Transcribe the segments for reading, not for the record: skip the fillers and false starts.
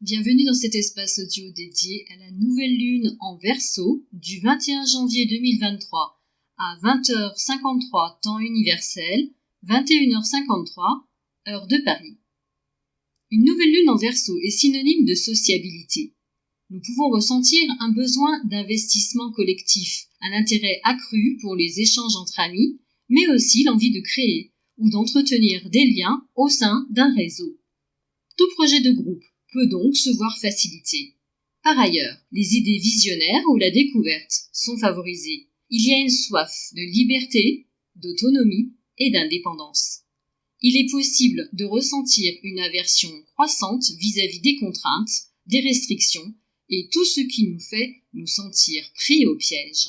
Bienvenue dans cet espace audio dédié à la nouvelle lune en Verseau du 21 janvier 2023 à 20h53 temps universel, 21h53 heure de Paris. Une nouvelle lune en Verseau est synonyme de sociabilité. Nous pouvons ressentir un besoin d'investissement collectif, un intérêt accru pour les échanges entre amis, mais aussi l'envie de créer ou d'entretenir des liens au sein d'un réseau. Tout projet de groupe peut donc se voir facilité. Par ailleurs, les idées visionnaires ou la découverte sont favorisées. Il y a une soif de liberté, d'autonomie et d'indépendance. Il est possible de ressentir une aversion croissante vis-à-vis des contraintes, des restrictions et tout ce qui nous fait nous sentir pris au piège.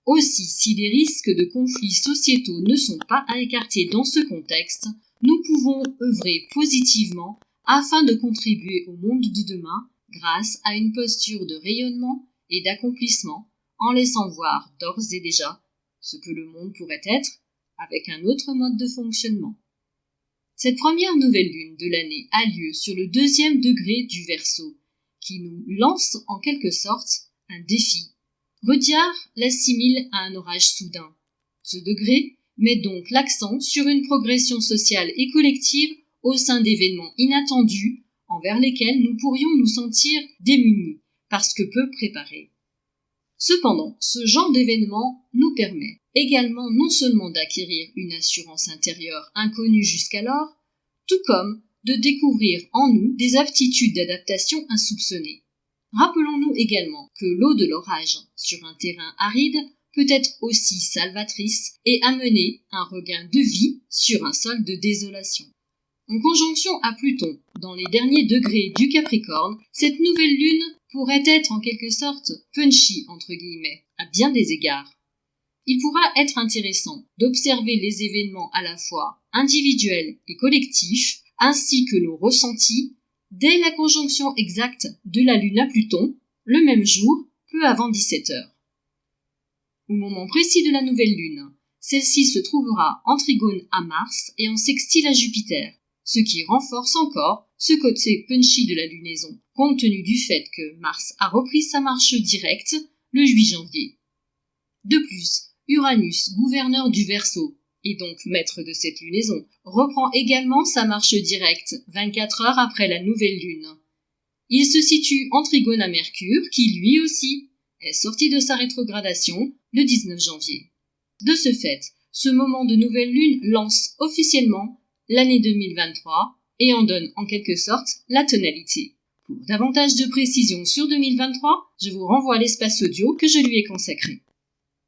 Aussi, si les risques de conflits sociétaux ne sont pas à écarter dans ce contexte, nous pouvons œuvrer positivement afin de contribuer au monde de demain grâce à une posture de rayonnement et d'accomplissement en laissant voir d'ores et déjà ce que le monde pourrait être avec un autre mode de fonctionnement. Cette première nouvelle lune de l'année a lieu sur le 2e degré du Verseau, qui nous lance en quelque sorte un défi. Rudyard l'assimile à un orage soudain. Ce degré met donc l'accent sur une progression sociale et collective au sein d'événements inattendus envers lesquels nous pourrions nous sentir démunis parce que peu préparés. Cependant, ce genre d'événement nous permet également non seulement d'acquérir une assurance intérieure inconnue jusqu'alors, tout comme de découvrir en nous des aptitudes d'adaptation insoupçonnées. Rappelons-nous également que l'eau de l'orage sur un terrain aride peut être aussi salvatrice et amener un regain de vie sur un sol de désolation. En conjonction à Pluton, dans les derniers degrés du Capricorne, cette nouvelle lune pourrait être en quelque sorte punchy entre guillemets, à bien des égards. Il pourra être intéressant d'observer les événements à la fois individuels et collectifs, ainsi que nos ressentis, dès la conjonction exacte de la lune à Pluton, le même jour, peu avant 17h. Au moment précis de la nouvelle lune, celle-ci se trouvera en trigone à Mars et en sextile à Jupiter, ce qui renforce encore ce côté punchy de la lunaison, compte tenu du fait que Mars a repris sa marche directe le 8 janvier. De plus, Uranus, gouverneur du Verseau, et donc maître de cette lunaison, reprend également sa marche directe 24 heures après la nouvelle lune. Il se situe en trigone à Mercure, qui lui aussi est sorti de sa rétrogradation le 19 janvier. De ce fait, ce moment de nouvelle lune lance officiellement l'année 2023 et en donne en quelque sorte la tonalité. Pour davantage de précisions sur 2023, je vous renvoie à l'espace audio que je lui ai consacré.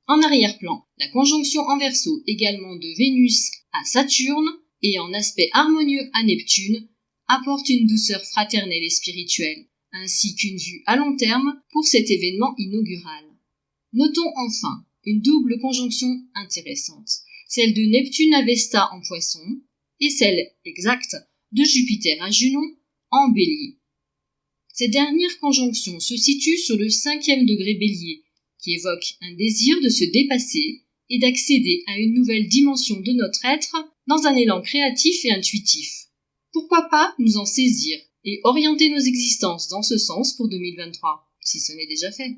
En arrière-plan, la conjonction en Verseau également de Vénus à Saturne et en aspect harmonieux à Neptune apporte une douceur fraternelle et spirituelle, ainsi qu'une vue à long terme pour cet événement inaugural. Notons enfin une double conjonction intéressante, celle de Neptune à Vesta en Poisson et celle exacte de Jupiter à Junon en Bélier. Cette dernière conjonction se situe sur le 5e degré Bélier, qui évoque un désir de se dépasser et d'accéder à une nouvelle dimension de notre être dans un élan créatif et intuitif. Pourquoi pas nous en saisir et orienter nos existences dans ce sens pour 2023, si ce n'est déjà fait.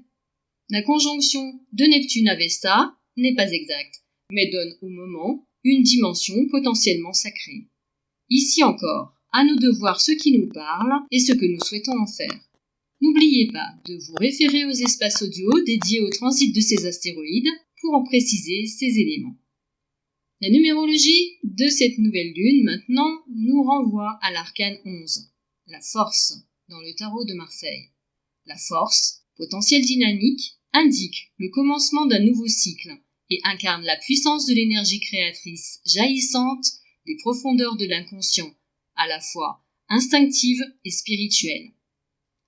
La conjonction de Neptune à Vesta n'est pas exacte, mais donne au moment une dimension potentiellement sacrée. Ici encore, à nous de voir ce qui nous parle et ce que nous souhaitons en faire. N'oubliez pas de vous référer aux espaces audio dédiés au transit de ces astéroïdes pour en préciser ces éléments. La numérologie de cette nouvelle lune maintenant nous renvoie à l'arcane 11, la force, dans le tarot de Marseille. La force, potentiel dynamique, indique le commencement d'un nouveau cycle et incarne la puissance de l'énergie créatrice jaillissante des profondeurs de l'inconscient, à la fois instinctive et spirituelle.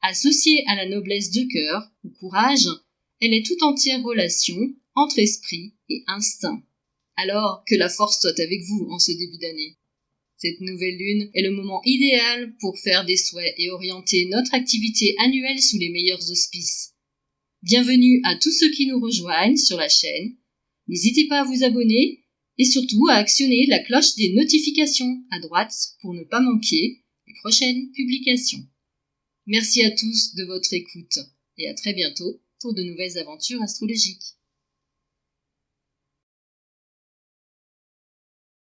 Associée à la noblesse de cœur ou courage, elle est tout entière relation entre esprit et instinct. Alors que la force soit avec vous en ce début d'année. Cette nouvelle lune est le moment idéal pour faire des souhaits et orienter notre activité annuelle sous les meilleurs auspices. Bienvenue à tous ceux qui nous rejoignent sur la chaîne. N'hésitez pas à vous abonner et surtout à actionner la cloche des notifications à droite pour ne pas manquer les prochaines publications. Merci à tous de votre écoute et à très bientôt pour de nouvelles aventures astrologiques.